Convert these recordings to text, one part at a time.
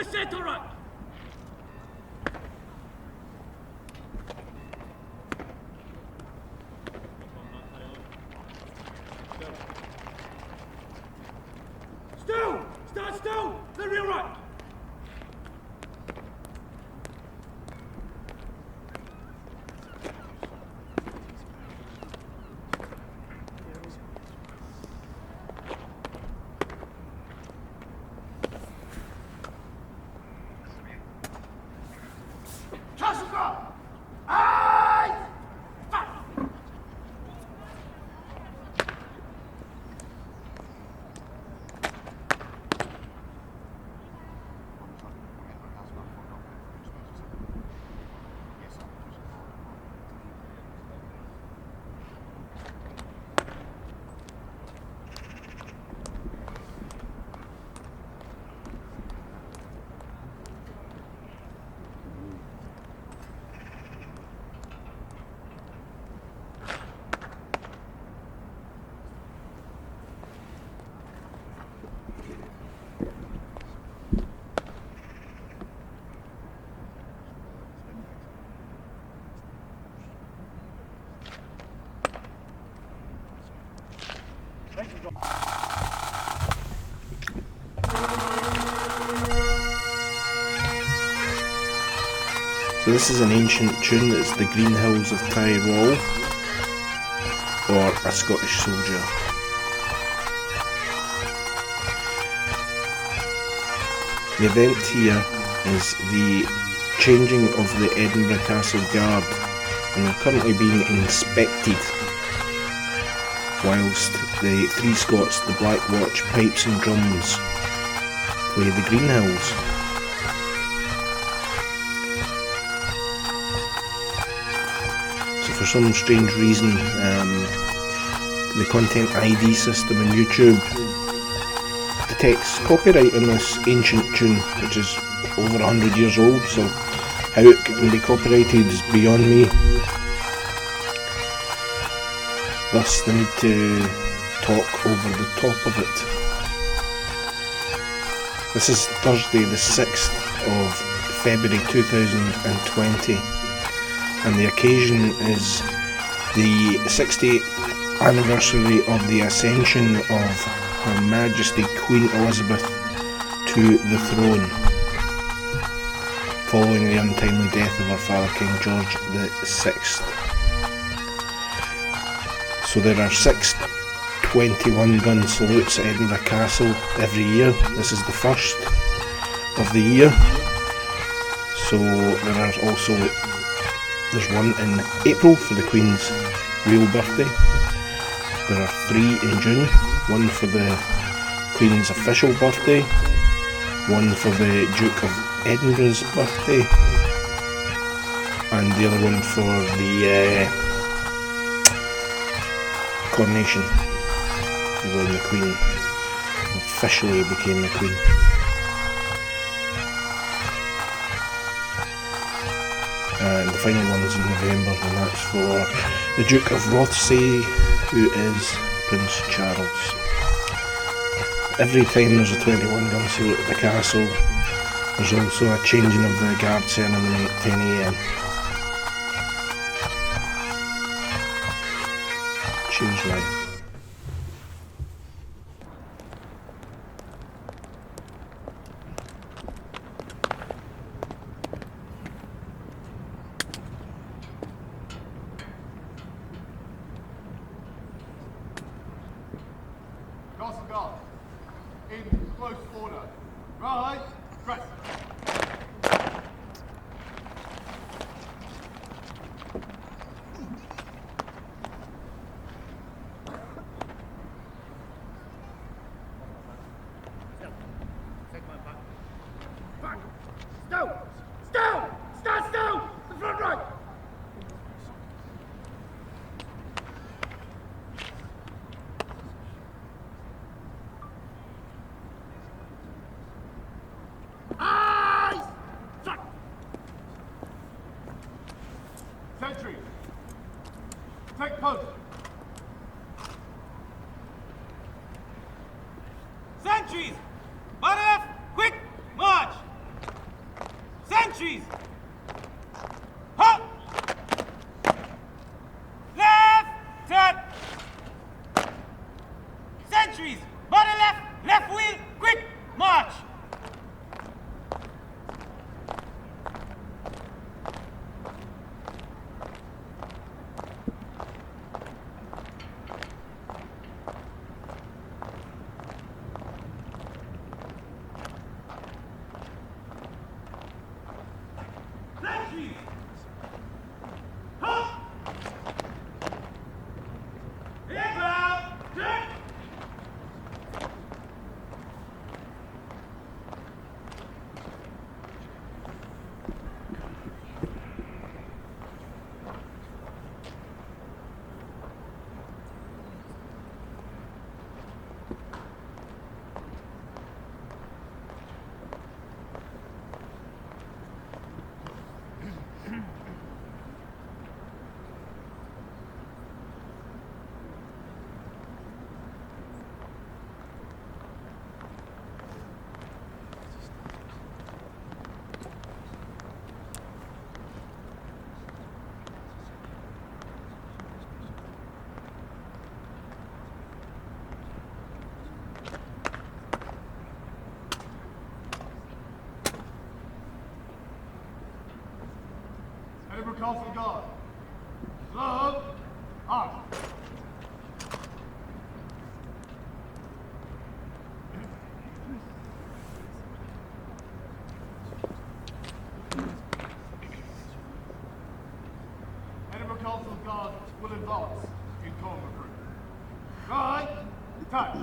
The centre right. Still! Stand still! The rear right! Castle Guard! Eyes! Fire! So this is an ancient tune. It's the Green Hills of Tyrol, or A Scottish Soldier. The event here is the changing of the Edinburgh Castle Guard, and they're currently being inspected whilst the 3-SCOTS, the Black Watch, pipes and drums play the Green Hills. So for some strange reason, the Content ID system on YouTube detects copyright on this ancient tune, which is over 100 years old, so how it can be copyrighted is beyond me. Thus the need to talk over the top of it. This is Thursday the 6th of February 2020, and the occasion is the 60th anniversary of the Accession of Her Majesty Queen Elizabeth to the throne, following the untimely death of her father King George VI. So there are 6 21-gun salutes at Edinburgh Castle every year. This is the first of the year. So there's one in April for the Queen's real birthday. There are 3 in June, one for the Queen's official birthday, one for the Duke of Edinburgh's birthday, and the other one for the coronation, when the Queen officially became the Queen. And the final one is in November, and that's for the Duke of Rothesay, who is Prince Charles. Every time there's a 21-gun salute at the castle, there's also a changing of the guard ceremony at 10 AM. Choose life. Castle Guard, in close order. Right, press. Still! Still! Stand still! The front right! Eyes! Front! Sentry, take post. Sentries! Marif! Quick! March! Sentries! Hop! Left! Turn! Sentries! Body left! Left wheel! Quick! March! Sentries! Hop! Inbound! Turn! Edinburgh Castle Guard. Slow. Arch. Edinburgh Castle Guard will advance in column of group. Right. Attack.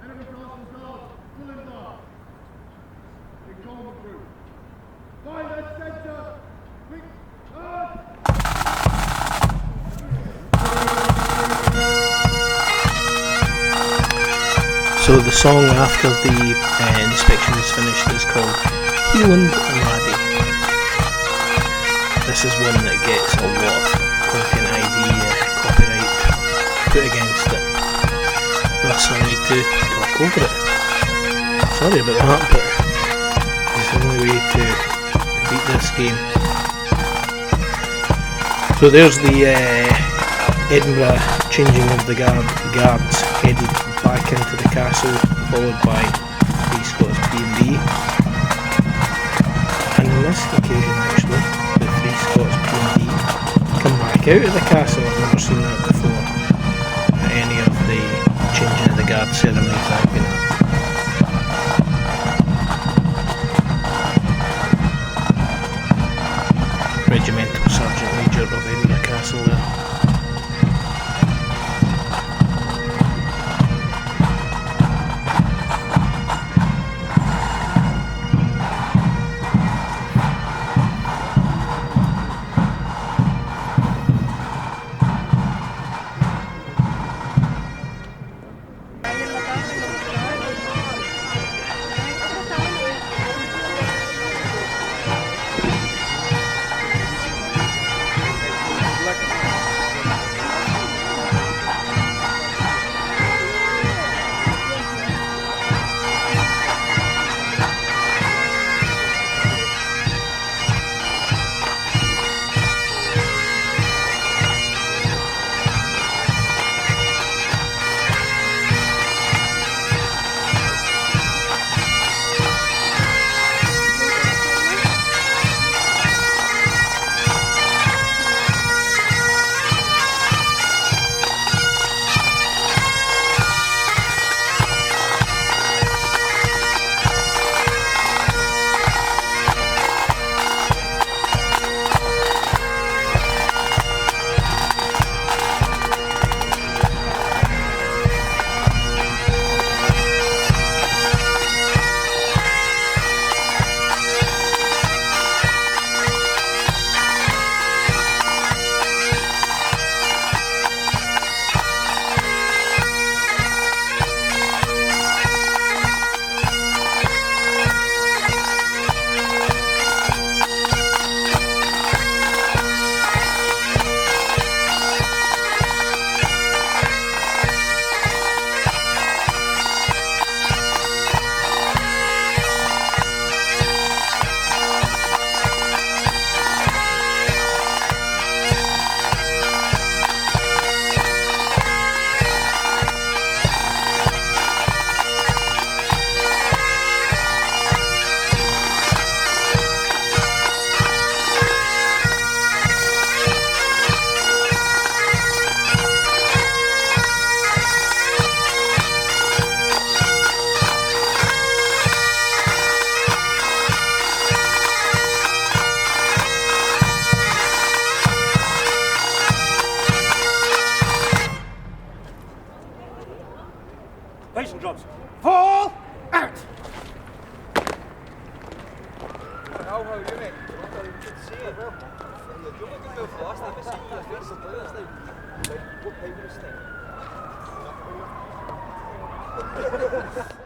Edinburgh Castle Guard will advance in column of group. By the centre. Quick. So the song after the inspection is finished is called Healing Laddie. This is one that gets a lot of content ID copyright put against it. Thus I need to talk over it. Sorry about that, but it's the only way to beat this game. So there's the Edinburgh changing of the guards headed back into the castle, followed by 3-SCOTS P&D. And on this occasion actually, the 3-SCOTS P&D come back out of the castle. I've never seen that before at any of the changing of the guard ceremonies I've been at. Regimental Sergeant Major of Edinburgh Castle there. Formation drums. Fall out! How are you, mate? Good to see you. You're looking well fast. I haven't seen you in your face in players now. What time is it?